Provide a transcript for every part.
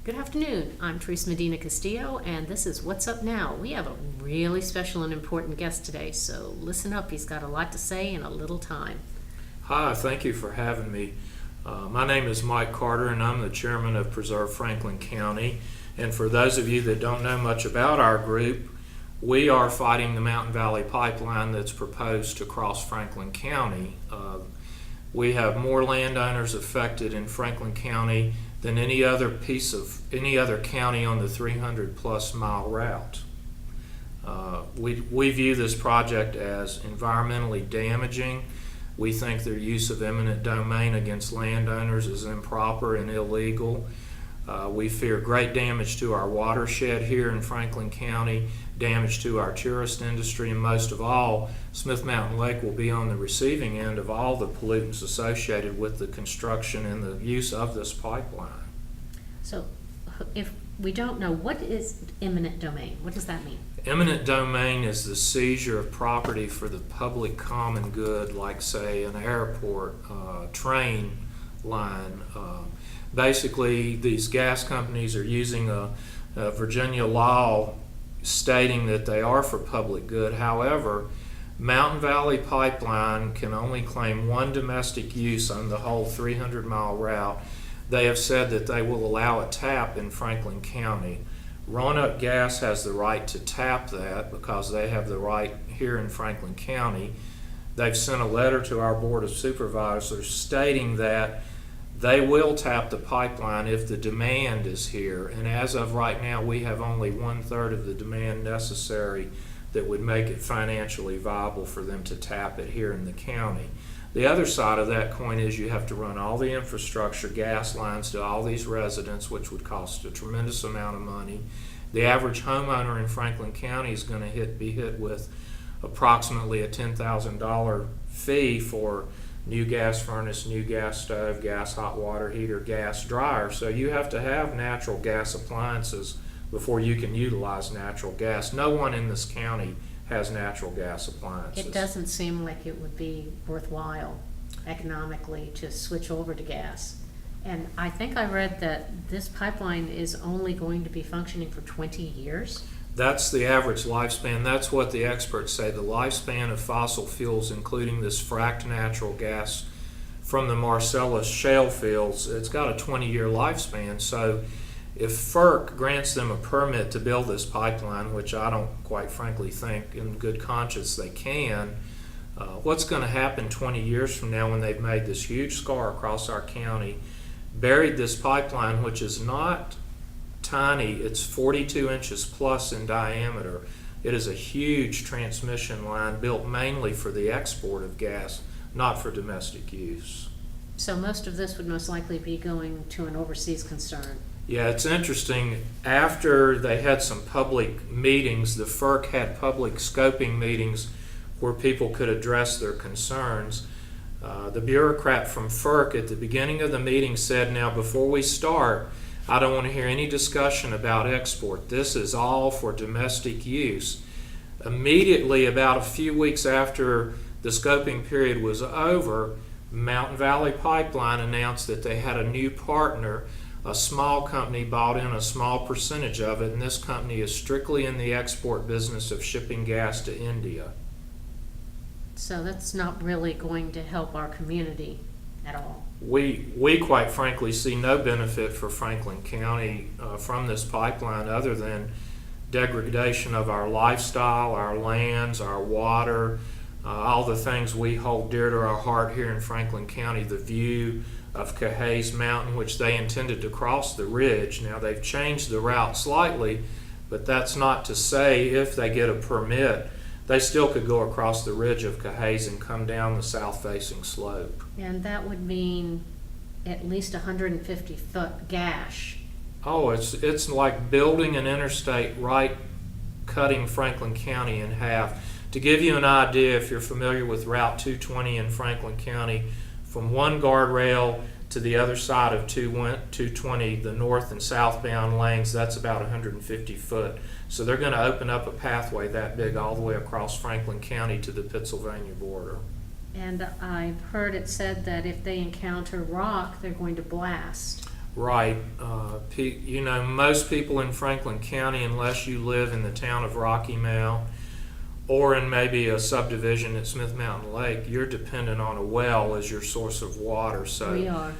Good afternoon. I'm Teresa Medina-Castillo, and this is What's Up Now. We have a really special and important guest today, so listen up. He's got a lot to say in a little time. Hi, thank you for having me. My name is Mike Carter, and I'm the chairman of Preserve Franklin County. And for those of you that don't know much about our group, we are fighting the Mountain Valley Pipeline that's proposed to cross Franklin County. We have more landowners affected in Franklin County than any other county on the 300-plus mile route. We view this project as environmentally damaging. We think their use of eminent domain against landowners is improper and illegal. We fear great damage to our watershed here in Franklin County, damage to our tourist industry, and most of all, Smith Mountain Lake will be on the receiving end of all the pollutants associated with the construction and the use of this pipeline. So, if we don't know, what is eminent domain? What does that mean? Eminent domain is the seizure of property for the public common good, like, say, an airport, train line. Basically, these gas companies are using a Virginia law stating that they are for public good. However, Mountain Valley Pipeline can only claim one domestic use on the whole 300-mile route. They have said that they will allow a tap in Franklin County. Roanoke Gas has the right to tap that because they have the right here in Franklin County. They've sent a letter to our Board of Supervisors stating that they will tap the pipeline if the demand is here, and as of right now, we have only 1/3 of the demand necessary that would make it financially viable for them to tap it here in the county. The other side of that coin is you have to run all the infrastructure, gas lines to all these residents, which would cost a tremendous amount of money. The average homeowner in Franklin County is going to be hit with approximately a $10,000 fee for new gas furnace, new gas stove, gas hot water heater, gas dryer. So you have to have natural gas appliances before you can utilize natural gas. No one in this county has natural gas appliances. It doesn't seem like it would be worthwhile economically to switch over to gas. And I think I read that this pipeline is only going to be functioning for 20 years. That's the average lifespan. That's what the experts say. The lifespan of fossil fuels, including this fracked natural gas from the Marcellus shale fields, it's got a 20-year lifespan. So if FERC grants them a permit to build this pipeline, which I don't quite frankly think in good conscience they can, what's going to happen 20 years from now when they've made this huge scar across our county, buried this pipeline, which is not tiny, it's 42 inches plus in diameter. It is a huge transmission line built mainly for the export of gas, not for domestic use. So most of this would most likely be going to an overseas concern. Yeah, it's interesting. After they had some public meetings, the FERC had public scoping meetings where people could address their concerns. The bureaucrat from FERC at the beginning of the meeting said, now before we start, I don't want to hear any discussion about export. This is all for domestic use. Immediately, about a few weeks after the scoping period was over, Mountain Valley Pipeline announced that they had a new partner. A small company bought in a small percentage of it, and this company is strictly in the export business of shipping gas to India. So that's not really going to help our community at all. We quite frankly see no benefit for Franklin County from this pipeline other than degradation of our lifestyle, our lands, our water, all the things we hold dear to our heart here in Franklin County, the view of Cahays Mountain, which they intended to cross the ridge. Now they've changed the route slightly, but that's not to say if they get a permit, they still could go across the ridge of Cahays and come down the south-facing slope. And that would mean at least 150-foot gash. Oh, it's like building an interstate right cutting Franklin County in half. To give you an idea, if you're familiar with Route 220 in Franklin County, from one guardrail to the other side of 220, the north and southbound lanes, that's about 150 foot. So they're going to open up a pathway that big all the way across Franklin County to the Pennsylvania border. And I've heard it said that if they encounter rock, they're going to blast. Right. You know, most people in Franklin County, unless you live in the town of Rocky Mount or in maybe a subdivision at Smith Mountain Lake, you're dependent on a well as your source of water. So We are.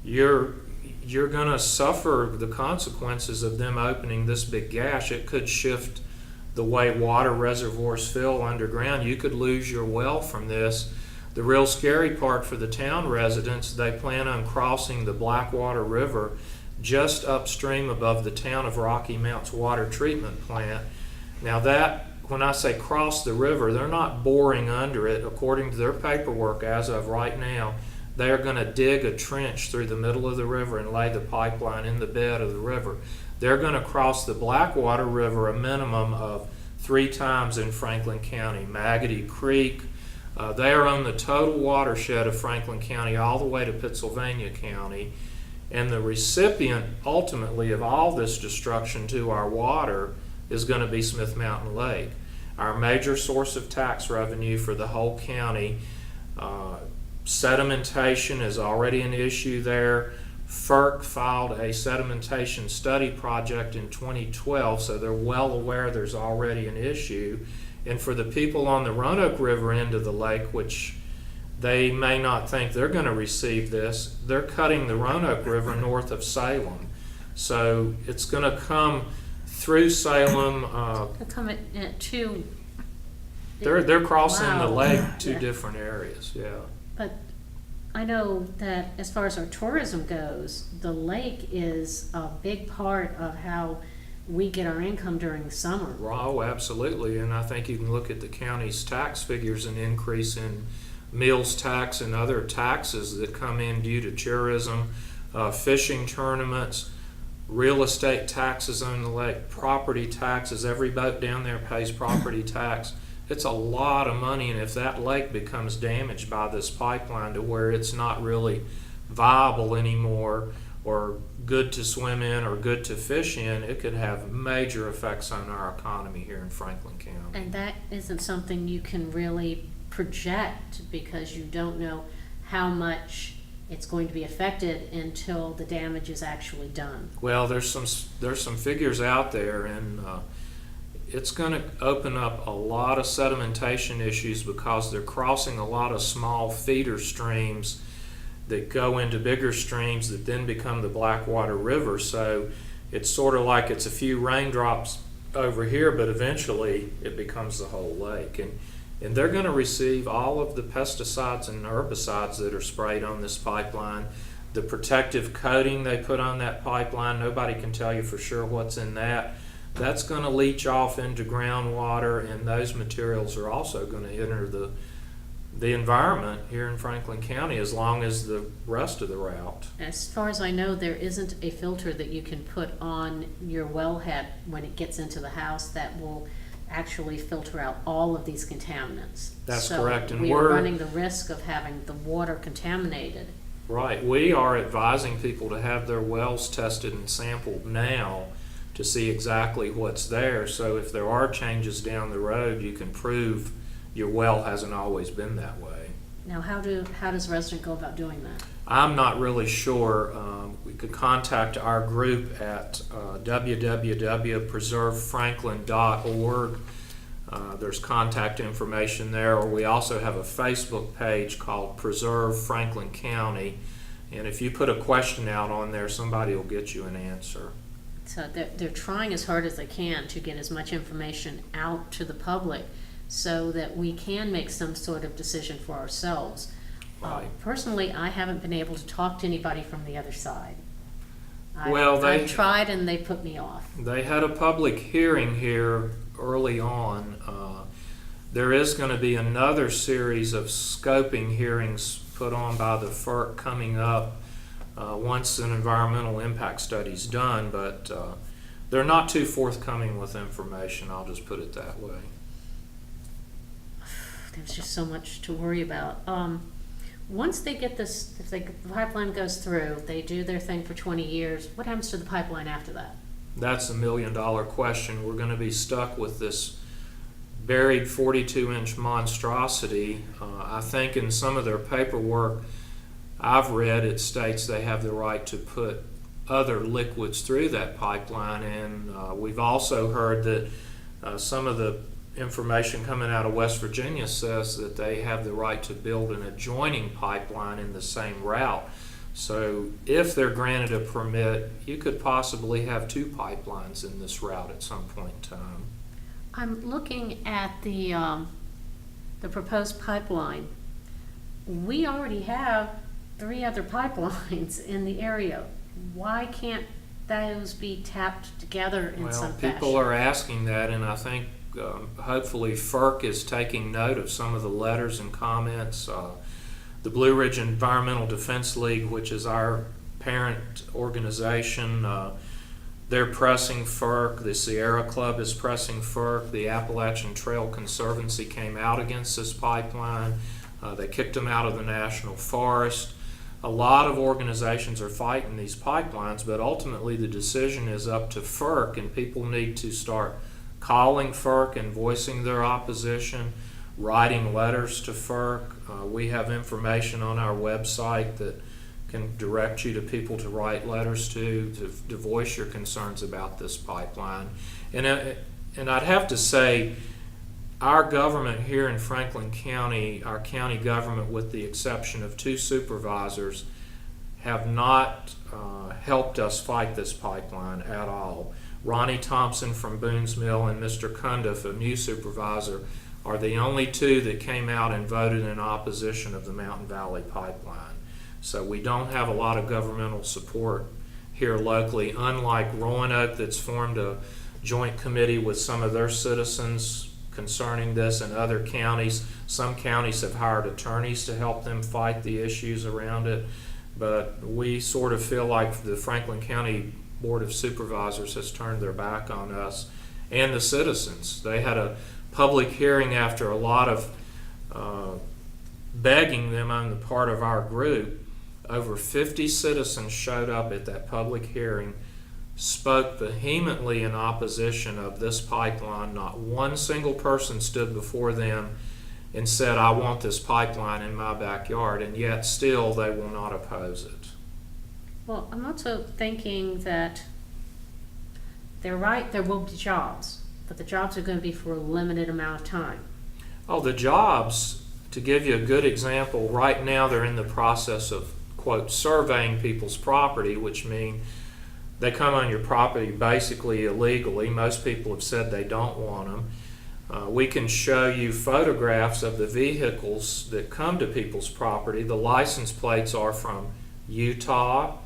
you're going to suffer the consequences of them opening this big gash. It could shift the way water reservoirs fill underground. You could lose your well from this. The real scary part for the town residents, they plan on crossing the Blackwater River just upstream above the town of Rocky Mount's water treatment plant. Now that, when I say cross the river, they're not boring under it. According to their paperwork as of right now, they are going to dig a trench through the middle of the river and lay the pipeline in the bed of the river. They're going to cross the Blackwater River a minimum of 3 times in Franklin County. Magotty Creek, they are on the total watershed of Franklin County all the way to Pittsylvania County. And the recipient, ultimately, of all this destruction to our water is going to be Smith Mountain Lake, our major source of tax revenue for the whole county. Sedimentation is already an issue there. FERC filed a sedimentation study project in 2012, so they're well aware there's already an issue. And for the people on the Roanoke River end of the lake, which they may not think they're going to receive this, they're cutting the Roanoke River north of Salem. So it's going to come through Salem. They come at 2. They're crossing Wow. the lake 2 Yeah. different areas, yeah. But I know that as far as our tourism goes, the lake is a big part of how we get our income during the summer. Oh, absolutely. And I think you can look at the county's tax figures, an increase in meals tax and other taxes that come in due to tourism, fishing tournaments, real estate taxes on the lake, property taxes. Every boat down there pays property tax. It's a lot of money, and if that lake becomes damaged by this pipeline to where it's not really viable anymore or good to swim in or good to fish in, it could have major effects on our economy here in Franklin County. And that isn't something you can really project because you don't know how much it's going to be affected until the damage is actually done. Well, there's some figures out there, and it's going to open up a lot of sedimentation issues because they're crossing a lot of small feeder streams that go into bigger streams that then become the Blackwater River. So it's sort of like it's a few raindrops over here, but eventually it becomes the whole lake. And they're going to receive all of the pesticides and herbicides that are sprayed on this pipeline. The protective coating they put on that pipeline, nobody can tell you for sure what's in that. That's going to leach off into groundwater, and those materials are also going to enter the environment here in Franklin County as long as the rest of the route. As far as I know, there isn't a filter that you can put on your wellhead when it gets into the house that will actually filter out all of these contaminants. That's so correct, and we're running the risk of having the water contaminated. Right. We are advising people to have their wells tested and sampled now to see exactly what's there. So if there are changes down the road, you can prove your well hasn't always been that way. Now, how does a resident go about doing that? I'm not really sure. We could contact our group at www.preservefranklin.org. There's contact information there, or we also have a Facebook page called Preserve Franklin County. And if you put a question out on there, somebody will get you an answer. So they're trying as hard as they can to get as much information out to the public so that we can make some sort of decision for ourselves. Right. Personally, I haven't been able to talk to anybody from the other side. I've tried and they put me off. They had a public hearing here early on. There is going to be another series of scoping hearings put on by the FERC coming up once an environmental impact study's done, but they're not too forthcoming with information, I'll just put it that way. There's just so much to worry about. Once they get this, if the pipeline goes through, they do their thing for 20 years, what happens to the pipeline after that? That's a $1 million question. We're going to be stuck with this buried 42-inch monstrosity. I think in some of their paperwork I've read, it states they have the right to put other liquids through that pipeline. And we've also heard that some of the information coming out of West Virginia says that they have the right to build an adjoining pipeline in the same route. So if they're granted a permit, you could possibly have two pipelines in this route at some point in time. I'm looking at the proposed pipeline. We already have 3 other pipelines in the area. Why can't those be tapped together in some fashion? People are asking that, and I think hopefully FERC is taking note of some of the letters and comments. The Blue Ridge Environmental Defense League, which is our parent organization, they're pressing FERC. The Sierra Club is pressing FERC. The Appalachian Trail Conservancy came out against this pipeline. They kicked them out of the National Forest. A lot of organizations are fighting these pipelines, but ultimately the decision is up to FERC, and people need to start calling FERC and voicing their opposition, writing letters to FERC. We have information on our website that can direct you to people to write letters to voice your concerns about this pipeline. And I'd have to say, our government here in Franklin County, our county government with the exception of 2 supervisors, have not helped us fight this pipeline at all. Ronnie Thompson from Boone's Mill and Mr. Cundiff, a new supervisor, are the only 2 that came out and voted in opposition of the Mountain Valley Pipeline. So we don't have a lot of governmental support here locally, unlike Roanoke that's formed a joint committee with some of their citizens concerning this, and other counties. Some counties have hired attorneys to help them fight the issues around it, but we sort of feel like the Franklin County Board of Supervisors has turned their back on us and the citizens. They had a public hearing after a lot of begging them on the part of our group. Over 50 citizens showed up at that public hearing, spoke vehemently in opposition of this pipeline. Not one single person stood before them and said, I want this pipeline in my backyard, and yet still they will not oppose it. Well, I'm also thinking that they're right, there will be jobs, but the jobs are going to be for a limited amount of time. Oh, the jobs, to give you a good example, right now they're in the process of, quote, surveying people's property, which means they come on your property basically illegally. Most people have said they don't want them. We can show you photographs of the vehicles that come to people's property. The license plates are from Utah,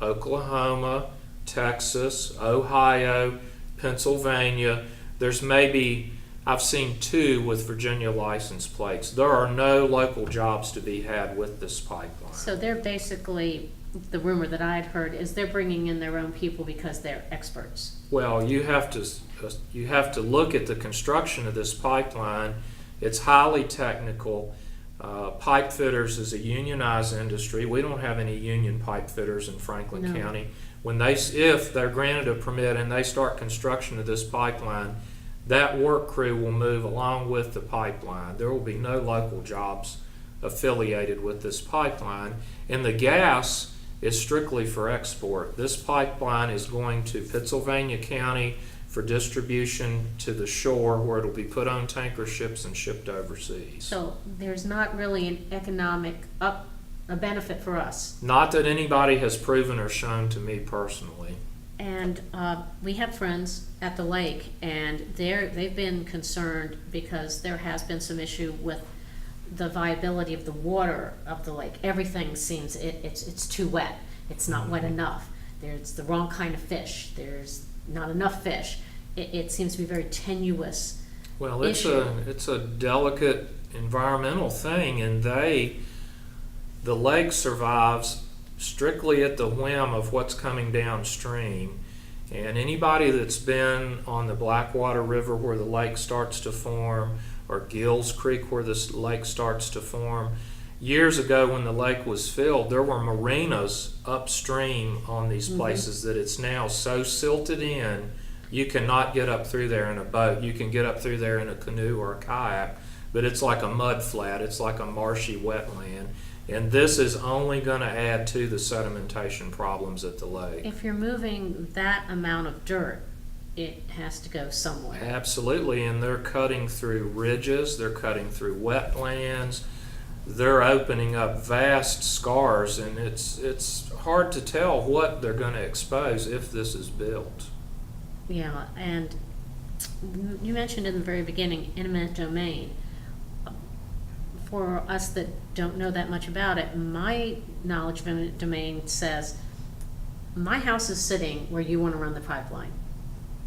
Oklahoma, Texas, Ohio, Pennsylvania. There's maybe, I've seen 2 with Virginia license plates. There are no local jobs to be had with this pipeline. So they're basically, the rumor that I had heard is they're bringing in their own people because they're experts. Well, you have to look at the construction of this pipeline. It's highly technical. Pipe fitters is a unionized industry. We don't have any union pipe fitters in Franklin County. If they're granted a permit and they start construction of this pipeline, that work crew will move along with the pipeline. There will be no local jobs affiliated with this pipeline. And the gas is strictly for export. This pipeline is going to Pennsylvania County for distribution to the shore, where it'll be put on tanker ships and shipped overseas. So there's not really an economic a benefit for us. Not that anybody has proven or shown to me personally. And we have friends at the lake, and they've been concerned because there has been some issue with the viability of the water of the lake. Everything seems it's too wet. It's not wet enough. There's the wrong kind of fish. There's not enough fish. It seems to be very tenuous. Well, it's a delicate environmental thing, and the lake survives strictly at the whim of what's coming downstream. And anybody that's been on the Blackwater River where the lake starts to form, or Gills Creek where this lake starts to form, years ago when the lake was filled, there were marinas upstream on these places that it's now so silted in, you cannot get up through there in a boat. You can get up through there in a canoe or a kayak, but it's like a mud flat. It's like a marshy wetland. And this is only going to add to the sedimentation problems at the lake. If you're moving that amount of dirt, it has to go somewhere. Absolutely, and they're cutting through ridges, they're cutting through wetlands, they're opening up vast scars, and it's hard to tell what they're going to expose if this is built. Yeah, and you mentioned in the very beginning, eminent domain. For us that don't know that much about it, my knowledge of eminent domain says, my house is sitting where you want to run the pipeline.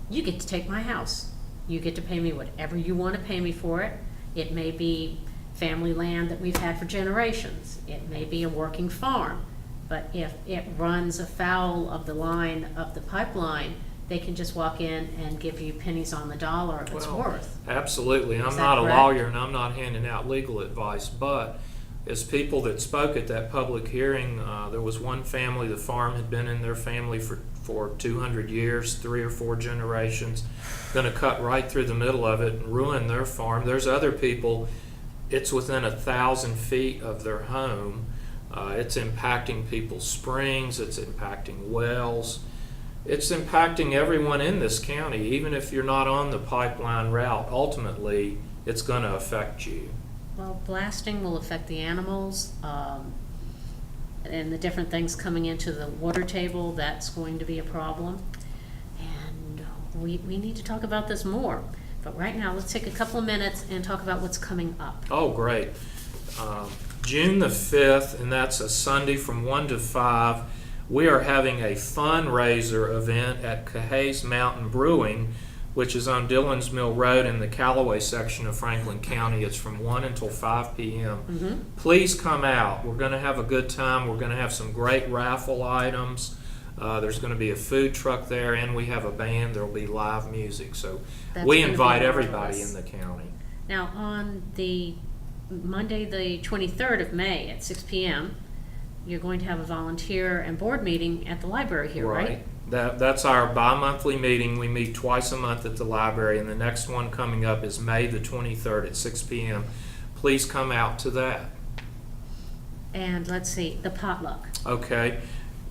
You get to take my house. You get to pay me whatever you want to pay me for it. It may be family land that we've had for generations. It may be a working farm. But if it runs afoul of the line of the pipeline, they can just walk in and give you pennies on the dollar if it's worth. Absolutely. I'm Is that not a correct? lawyer and I'm not handing out legal advice, but as people that spoke at that public hearing, there was one family, the farm had been in their family for 200 years, 3 or 4 generations, going to cut right through the middle of it and ruin their farm. There's other people, it's within 1,000 feet of their home. It's impacting people's springs, it's impacting wells. It's impacting everyone in this county. Even if you're not on the pipeline route, ultimately it's going to affect you. Well, blasting will affect the animals, and the different things coming into the water table, that's going to be a problem. And we need to talk about this more. But right now, let's take a couple of minutes and talk about what's coming up. Oh, great. June the 5th, and that's a Sunday from 1 to 5, we are having a fundraiser event at Cahay's Mountain Brewing, which is on Dillon's Mill Road in the Callaway section of Franklin County. It's from 1 until 5 p.m. Please come out. We're going to have a good time. We're going to have some great raffle items. There's going to be a food truck there, and we have a band. There will be live music. So That's we gonna be invite everybody marvelous. in the county. Now, on the Monday, the 23rd of May at 6 p.m., you're going to have a volunteer and board meeting at the library here, right? That's our bi-monthly meeting. We meet twice a month at the library, and the next one coming up is May the 23rd at 6 p.m. Please come out to that. And let's see, the potluck. Okay.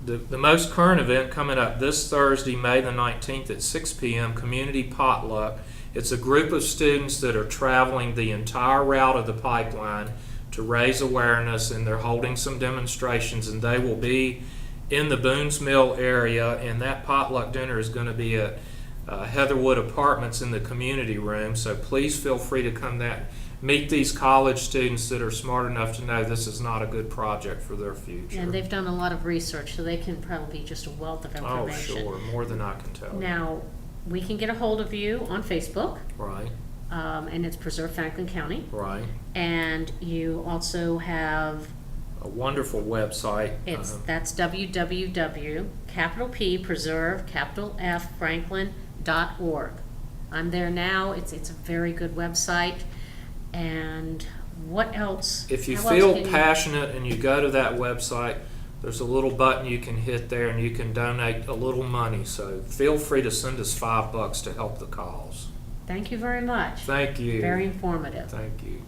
The most current event coming up this Thursday, May the 19th at 6 p.m., Community Potluck. It's a group of students that are traveling the entire route of the pipeline to raise awareness, and they're holding some demonstrations, and they will be in the Boones Mill area, and that potluck dinner is going to be at Heatherwood Apartments in the community room. So please feel free to come meet these college students that are smart enough to know this is not a good project for their future. And they've done a lot of research, so they can probably be just a wealth of Oh, information. sure, more than I can tell. Now, we can get a hold of you on Facebook, Right, and it's Preserve Franklin County. right. And you also have, A wonderful website. that's www, capital P, preserve, capital F, franklin.org. I'm there now. It's a very good website. And what else? If you How else feel can you- passionate and you go to that website, there's a little button you can hit there and you can donate a little money. So feel free to send us $5 to help the cause. Thank you very much. Thank you. Very informative. Thank you.